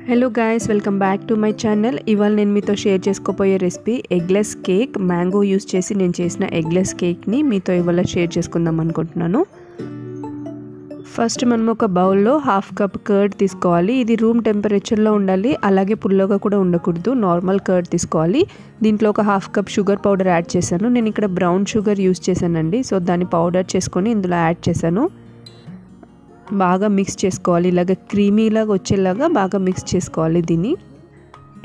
Hello guys, welcome back to my channel. ఇవాళ నేను మీతో షేర్ చేసుకోబోయే recipe eggless cake. Mango use చేసి నేను చేసిన ఎగ్లెస్ కేక్ని మీతో ఇవాళ షేర్ చేసుకుందాం అనుకుంటున్నాను. ఫస్ట్ మనం ఒక బౌల్లో 1/2 కప్ కర్డ్ తీసుకోవాలి. ఇది రూమ్ టెంపరేచర్లో ఉండాలి, అలాగే పుల్లగా కూడా ఉండకూడదు. నార్మల్ కర్డ్ తీసుకోవాలి. దీంట్లో ఒక 1/2 కప్ షుగర్ పౌడర్ యాడ్ చేశాను. నేను ఇక్కడ బ్రౌన్ షుగర్ యూస్ చేశానండి. సో దాన్ని పౌడర్ చేసుకొని ఇందులో యాడ్ చేశాను. బాగా మిక్స్ చేసుకోవాలి. ఇలాగ క్రీమీలాగా వచ్చేలాగా బాగా మిక్స్ చేసుకోవాలి దీన్ని.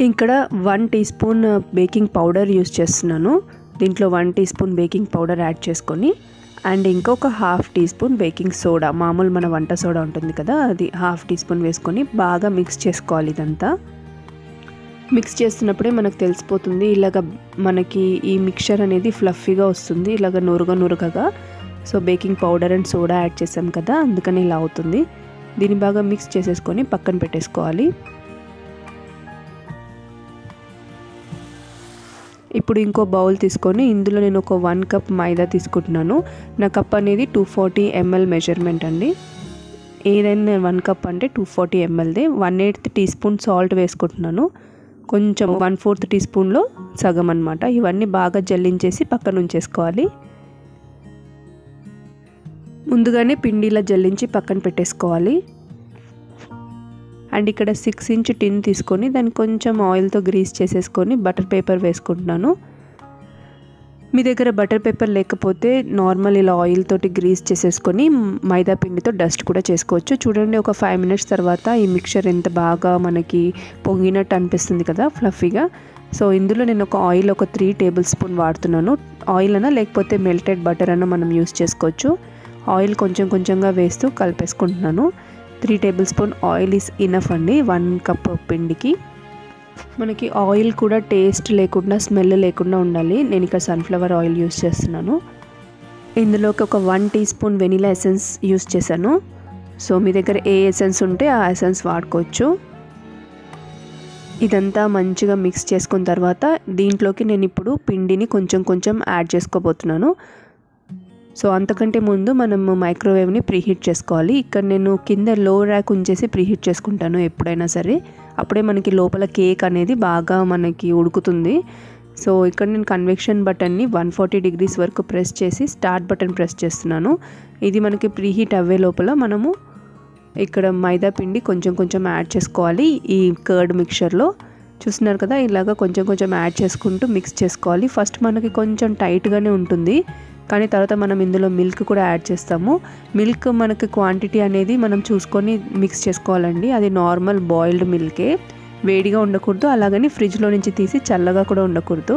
ఇక్కడ 1 teaspoon baking powder use చేస్తున్నాను. దీంట్లో 1 teaspoon baking powder add చేసుకొని అండ్ ఇంకొక 1/2 టీ స్పూన్ బేకింగ్ సోడా, మామూలు మన వంట సోడా ఉంటుంది కదా, అది 1/2 టీ స్పూన్ వేసుకొని బాగా మిక్స్ చేసుకోవాలి. ఇదంతా మిక్స్ చేస్తున్నప్పుడే మనకు తెలిసిపోతుంది, ఇలాగ మనకి ఈ మిక్చర్ అనేది ఫ్లఫీగా వస్తుంది, ఇలాగ నురగగా. So baking powder and soda add చేసాం కదా, అందుకని ఇలా అవుతుంది. దీన్ని బాగా మిక్స్ చేసేసుకొని పక్కన పెట్టేసుకోవాలి. ఇప్పుడు ఇంకో బౌల్ తీసుకొని ఇందులో నేను ఒక 1 కప్ మైదా తీసుకుంటున్నాను. నా కప్ అనేది 240 ml మెజర్మెంట్ అండి. ఏదైనా 1 కప్ అంటే 240 mlదే. 1/8 టీ స్పూన్ సాల్ట్ వేసుకుంటున్నాను. కొంచెం 1/4 టీ స్పూన్లో సగం అనమాట. ఇవన్నీ బాగా జల్లించేసి పక్కన ఉంచేసుకోవాలి. ముందుగానే పిండిలా జల్లించి పక్కన పెట్టేసుకోవాలి. అండ్ ఇక్కడ 6 ఇంచ్ టిన్ తీసుకొని దాన్ని కొంచెం ఆయిల్తో గ్రీస్ చేసేసుకొని బటర్ పేపర్ వేసుకుంటున్నాను. మీ దగ్గర బటర్ పేపర్ లేకపోతే నార్మల్ ఇలా ఆయిల్ తోటి గ్రీస్ చేసేసుకొని మైదా పిండితో డస్ట్ కూడా చేసుకోవచ్చు. చూడండి, ఒక 5 మినిట్స్ తర్వాత ఈ మిక్చర్ ఎంత బాగా మనకి పొంగినట్టు అనిపిస్తుంది కదా, ఫ్లఫీగా. సో ఇందులో నేను ఒక ఆయిల్ ఒక 3 టేబుల్ స్పూన్ వాడుతున్నాను. ఆయిల్ అన్నా లేకపోతే మెల్టెడ్ బటర్ అన్నా మనం యూస్ చేసుకోవచ్చు. ఆయిల్ కొంచెంగా వేస్తూ కలిపేసుకుంటున్నాను. 3 table spoon oil is enough అండి 1 కప్ పిండికి. మనకి ఆయిల్ కూడా టేస్ట్ లేకుండా, స్మెల్ లేకుండా ఉండాలి. నేను ఇక్కడ సన్ఫ్లవర్ ఆయిల్ యూస్ చేస్తున్నాను. ఇందులోకి ఒక 1 teaspoon vanilla essence use చేశాను. సో మీ దగ్గర ఏ ఎసెన్స్ ఉంటే ఆ ఎసెన్స్ వాడుకోవచ్చు. ఇదంతా మంచిగా మిక్స్ చేసుకున్న తర్వాత దీంట్లోకి నేను ఇప్పుడు పిండిని కొంచెం యాడ్ చేసుకోబోతున్నాను. సో అంతకంటే ముందు మనం మైక్రోవేవ్ని ప్రీహీట్ చేసుకోవాలి. ఇక్కడ నేను కింద లో ర్యాక్ ఉంచేసి ప్రీహీట్ చేసుకుంటాను ఎప్పుడైనా సరే. అప్పుడే మనకి లోపల కేక్ అనేది బాగా మనకి ఉడుకుతుంది. సో ఇక్కడ నేను కన్వెక్షన్ బటన్ని 140 డిగ్రీస్ వరకు ప్రెస్ చేసి స్టార్ట్ బటన్ ప్రెస్ చేస్తున్నాను. ఇది మనకి ప్రీహీట్ అవ్వే లోపల మనము ఇక్కడ మైదా పిండి కొంచెం యాడ్ చేసుకోవాలి. ఈ కర్డ్ మిక్చర్లో చూస్తున్నారు కదా, ఇలాగ కొంచెం యాడ్ చేసుకుంటూ మిక్స్ చేసుకోవాలి. ఫస్ట్ మనకి కొంచెం టైట్గానే ఉంటుంది, కానీ తర్వాత మనం ఇందులో మిల్క్ కూడా యాడ్ చేస్తాము. మిల్క్ మనకి క్వాంటిటీ అనేది మనం చూసుకొని మిక్స్ చేసుకోవాలండి. అది నార్మల్ బాయిల్డ్ మిల్కే, వేడిగా ఉండకూడదు, అలాగని ఫ్రిడ్జ్లో నుంచి తీసి చల్లగా కూడా ఉండకూడదు.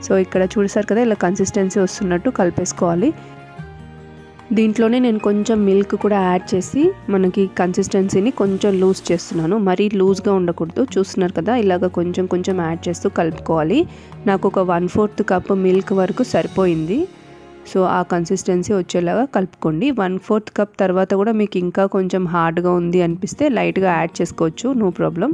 సో ఇక్కడ చూసారు కదా, ఇలా కన్సిస్టెన్సీ వస్తున్నట్టు కలిపేసుకోవాలి. దీంట్లోనే నేను కొంచెం మిల్క్ కూడా యాడ్ చేసి మనకి కన్సిస్టెన్సీని కొంచెం లూజ్ చేస్తున్నాను. మరీ లూజ్గా ఉండకూడదు. చూస్తున్నారు కదా, ఇలాగ కొంచెం యాడ్ చేస్తూ కలుపుకోవాలి. నాకు ఒక 1/4 కప్ మిల్క్ వరకు సరిపోయింది. సో ఆ కన్సిస్టెన్సీ వచ్చేలాగా కలుపుకోండి. 1/4 కప్ తర్వాత కూడా మీకు ఇంకా కొంచెం హార్డ్గా ఉంది అనిపిస్తే లైట్గా యాడ్ చేసుకోవచ్చు, నో ప్రాబ్లం.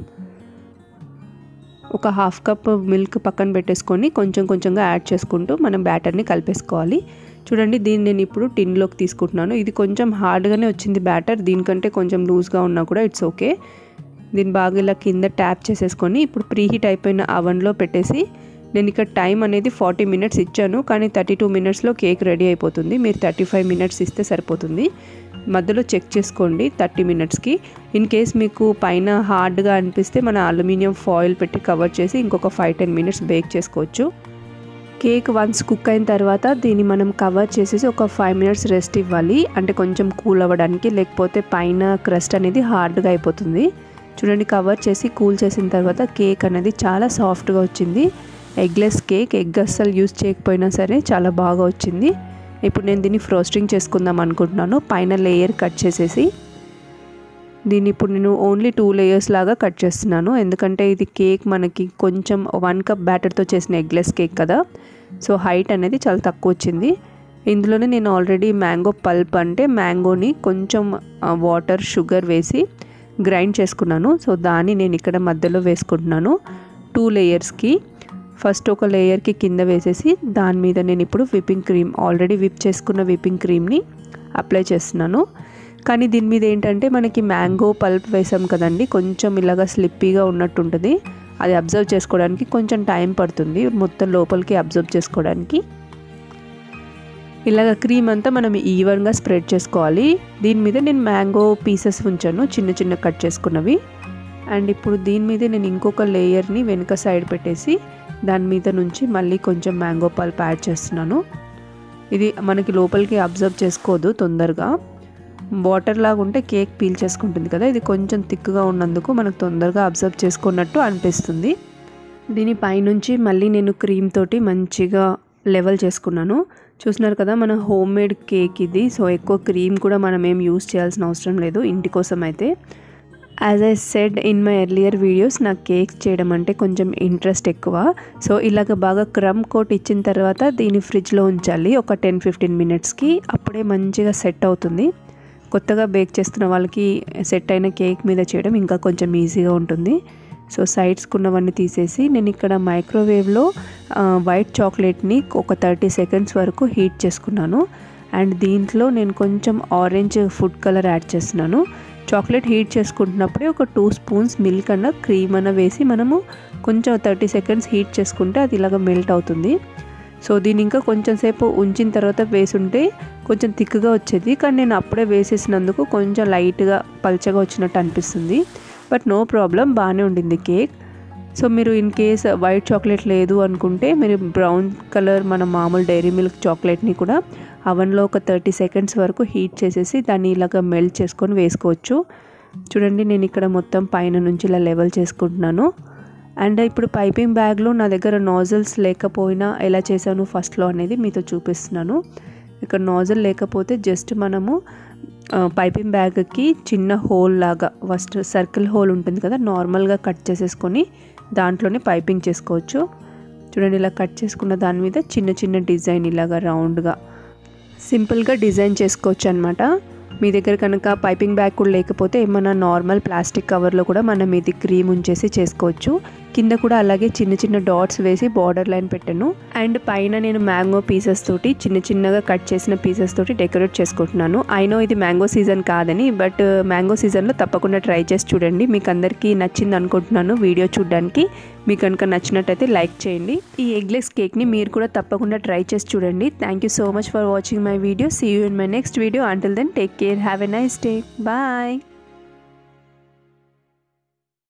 ఒక 1/2 కప్ మిల్క్ పక్కన పెట్టేసుకొని కొంచెంగా యాడ్ చేసుకుంటూ మనం బ్యాటర్ని కలిపేసుకోవాలి. చూడండి, దీన్ని నేను ఇప్పుడు టిన్లోకి తీసుకుంటున్నాను. ఇది కొంచెం హార్డ్గానే వచ్చింది బ్యాటర్, దీనికంటే కొంచెం లూజ్గా ఉన్నా కూడా ఇట్స్ ఓకే. దీన్ని బాగా ఇలా కింద ట్యాప్ చేసేసుకొని ఇప్పుడు ప్రీహీట్ అయిపోయిన అవెన్లో పెట్టేసి, నేను ఇక్కడ టైం అనేది 40 మినిట్స్ ఇచ్చాను, కానీ 32 మినిట్స్లో కేక్ రెడీ అయిపోతుంది. మీరు 35 మినిట్స్ ఇస్తే సరిపోతుంది. మధ్యలో చెక్ చేసుకోండి 30 మినిట్స్కి. ఇన్ కేస్ మీకు పైన హార్డ్గా అనిపిస్తే మన అల్యూమినియం ఫాయిల్ పెట్టి కవర్ చేసి ఇంకొక 5-10 మినిట్స్ బేక్ చేసుకోవచ్చు. కేక్ వన్స్ కుక్ అయిన తర్వాత దీన్ని మనం కవర్ చేసేసి ఒక 5 మినిట్స్ రెస్ట్ ఇవ్వాలి, అంటే కొంచెం కూల్ అవ్వడానికి, లేకపోతే పైన క్రస్ట్ అనేది హార్డ్గా అయిపోతుంది. చూడండి, కవర్ చేసి కూల్ చేసిన తర్వాత కేక్ అనేది చాలా సాఫ్ట్గా వచ్చింది. ఎగ్లెస్ కేక్, ఎగ్ అస్సలు యూస్ చేయకపోయినా సరే చాలా బాగా వచ్చింది. ఇప్పుడు నేను దీన్ని ఫ్రోస్టింగ్ చేసుకుందాం అనుకుంటున్నాను. పైన లేయర్ కట్ చేసేసి దీన్ని ఇప్పుడు నేను ఓన్లీ 2 లేయర్స్ లాగా కట్ చేస్తున్నాను. ఎందుకంటే ఇది కేక్ మనకి కొంచెం 1 కప్ బ్యాటర్తో చేసిన ఎగ్లెస్ కేక్ కదా, సో హైట్ అనేది చాలా తక్కువ వచ్చింది. ఇందులోనే నేను ఆల్రెడీ మ్యాంగో పల్ప్, అంటే మ్యాంగోని కొంచెం వాటర్, షుగర్ వేసి గ్రైండ్ చేసుకున్నాను. సో దాన్ని నేను ఇక్కడ మధ్యలో వేసుకుంటున్నాను 2 లేయర్స్కి. ఫస్ట్ ఒక లేయర్కి కింద వేసేసి దాని మీద నేను ఇప్పుడు విప్పింగ్ క్రీమ్, ఆల్రెడీ విప్ చేసుకున్న విప్పింగ్ క్రీమ్ని అప్లై చేస్తున్నాను. కానీ దీని మీద ఏంటంటే మనకి మ్యాంగో పల్ప్ వేసాం కదండి, కొంచెం ఇలాగా స్లిప్పీగా ఉన్నట్టుంటుంది. అది అబ్జర్వ్ చేసుకోవడానికి కొంచెం టైం పడుతుంది, మొత్తం లోపలికి అబ్జర్వ్ చేసుకోవడానికి. ఇలాగ క్రీమ్ అంతా మనం ఈవెన్గా స్ప్రెడ్ చేసుకోవాలి. దీని మీద నేను మ్యాంగో పీసెస్ ఉంచాను, చిన్న చిన్న కట్ చేసుకున్నవి. అండ్ ఇప్పుడు దీని మీద నేను ఇంకొక లేయర్ని వెనుక సైడ్ పెట్టేసి దాని మీద నుంచి మళ్ళీ కొంచెం మ్యాంగో పల్ప్ యాడ్ చేస్తున్నాను. ఇది మనకి లోపలికి అబ్జర్వ్ చేసుకోదు తొందరగా, వాటర్ లాగా ఉంటే కేక్ పీల్ చేసుకుంటుంది కదా, ఇది కొంచెం థిక్గా ఉన్నందుకు మనకు తొందరగా అబ్జర్వ్ చేసుకున్నట్టు అనిపిస్తుంది. దీని పైనుంచి మళ్ళీ నేను క్రీమ్ తోటి మంచిగా లెవెల్ చేసుకున్నాను. చూస్తున్నారు కదా, మన హోమ్ మేడ్ కేక్ ఇది. సో ఎక్కువ క్రీమ్ కూడా మనం ఏం యూస్ చేయాల్సిన అవసరం లేదు ఇంటి కోసం అయితే. As I said in my earlier videos, నాకు కేక్స్ చేయడం అంటే కొంచెం ఇంట్రెస్ట్ ఎక్కువ. సో ఇలాగ బాగా క్రమ్ కోట్ ఇచ్చిన తర్వాత దీన్ని ఫ్రిడ్జ్లో ఉంచాలి ఒక 10-15 మినిట్స్కి. అప్పుడే మంచిగా సెట్ అవుతుంది. కొత్తగా బేక్ చేస్తున్న వాళ్ళకి సెట్ అయిన కేక్ మీద చేయడం ఇంకా కొంచెం ఈజీగా ఉంటుంది. సో సైడ్స్కి ఉన్నవన్నీ తీసేసి నేను ఇక్కడ మైక్రోవేవ్లో వైట్ చాక్లెట్ని ఒక 30 సెకండ్స్ వరకు హీట్ చేసుకున్నాను. అండ్ దీంట్లో నేను కొంచెం ఆరెంజ్ ఫుడ్ కలర్ యాడ్ చేస్తున్నాను. చాక్లెట్ హీట్ చేసుకుంటున్నప్పుడే ఒక 2 స్పూన్స్ మిల్క్ అన్న క్రీమ్ అన్న వేసి మనము కొంచెం 30 సెకండ్స్ హీట్ చేసుకుంటే అది ఇలాగ మెల్ట్ అవుతుంది. సో దీన్ని ఇంకా కొంచెం సేపు ఉంచిన తర్వాత వేసుంటే కొంచెం థిక్గా వచ్చేది, కానీ నేను అప్పుడే వేసేసినందుకు కొంచెం లైట్గా పల్చగా వచ్చినట్టు అనిపిస్తుంది. బట్ నో ప్రాబ్లం, బాగానే ఉండింది కేక్. సో మీరు ఇన్ కేస్ వైట్ చాక్లెట్ లేదు అనుకుంటే మీరు బ్రౌన్ కలర్ మన మామూలు డైరీ మిల్క్ చాక్లెట్ని కూడా అవన్లో ఒక 30 సెకండ్స్ వరకు హీట్ చేసేసి దాన్ని ఇలాగ మెల్ట్ చేసుకొని వేసుకోవచ్చు. చూడండి, నేను ఇక్కడ మొత్తం పైన నుంచి ఇలా లెవెల్ చేసుకుంటున్నాను. అండ్ ఇప్పుడు పైపింగ్ బ్యాగ్లో నా దగ్గర నాజిల్స్ లేకపోయినా ఎలా చేశాను ఫస్ట్లో అనేది మీతో చూపిస్తున్నాను. ఇక్కడ నాజిల్ లేకపోతే జస్ట్ మనము పైపింగ్ బ్యాగ్కి చిన్న హోల్ లాగా ఫస్ట్ సర్కిల్ హోల్ ఉంటుంది కదా, నార్మల్గా కట్ చేసేసుకొని దాంట్లోనే పైపింగ్ చేసుకోవచ్చు. చూడండి, ఇలా కట్ చేసుకున్న దాని మీద చిన్న చిన్న డిజైన్ ఇలాగా రౌండ్గా సింపుల్గా డిజైన్ చేసుకోవచ్చు అనమాట. మీ దగ్గర కనుక పైపింగ్ బ్యాగ్ కూడా లేకపోతే ఏమన్నా నార్మల్ ప్లాస్టిక్ కవర్లో కూడా మనం ఇది క్రీమ్ ఉంచేసి చేసుకోవచ్చు. కింద కూడా అలాగే చిన్న చిన్న డాట్స్ వేసి బార్డర్ లైన్ పెట్టాను. అండ్ పైన నేను మ్యాంగో పీసెస్ తోటి చిన్న చిన్నగా కట్ చేసిన పీసెస్ తోటి డెకరేట్ చేసుకుంటున్నాను. ఐ నో ఇది మ్యాంగో సీజన్ కాదని, బట్ మ్యాంగో సీజన్లో తప్పకుండా ట్రై చేసి చూడండి. మీకు అందరికీ నచ్చింది అనుకుంటున్నాను వీడియో చూడడానికి. మీకు కనుక నచ్చినట్టయితే లైక్ చేయండి. ఈ ఎగ్లెస్ కేక్ని మీరు కూడా తప్పకుండా ట్రై చేసి చూడండి. Thank you so much for watching my video. See you in my next video. Until then take care. Have a nice day. Bye.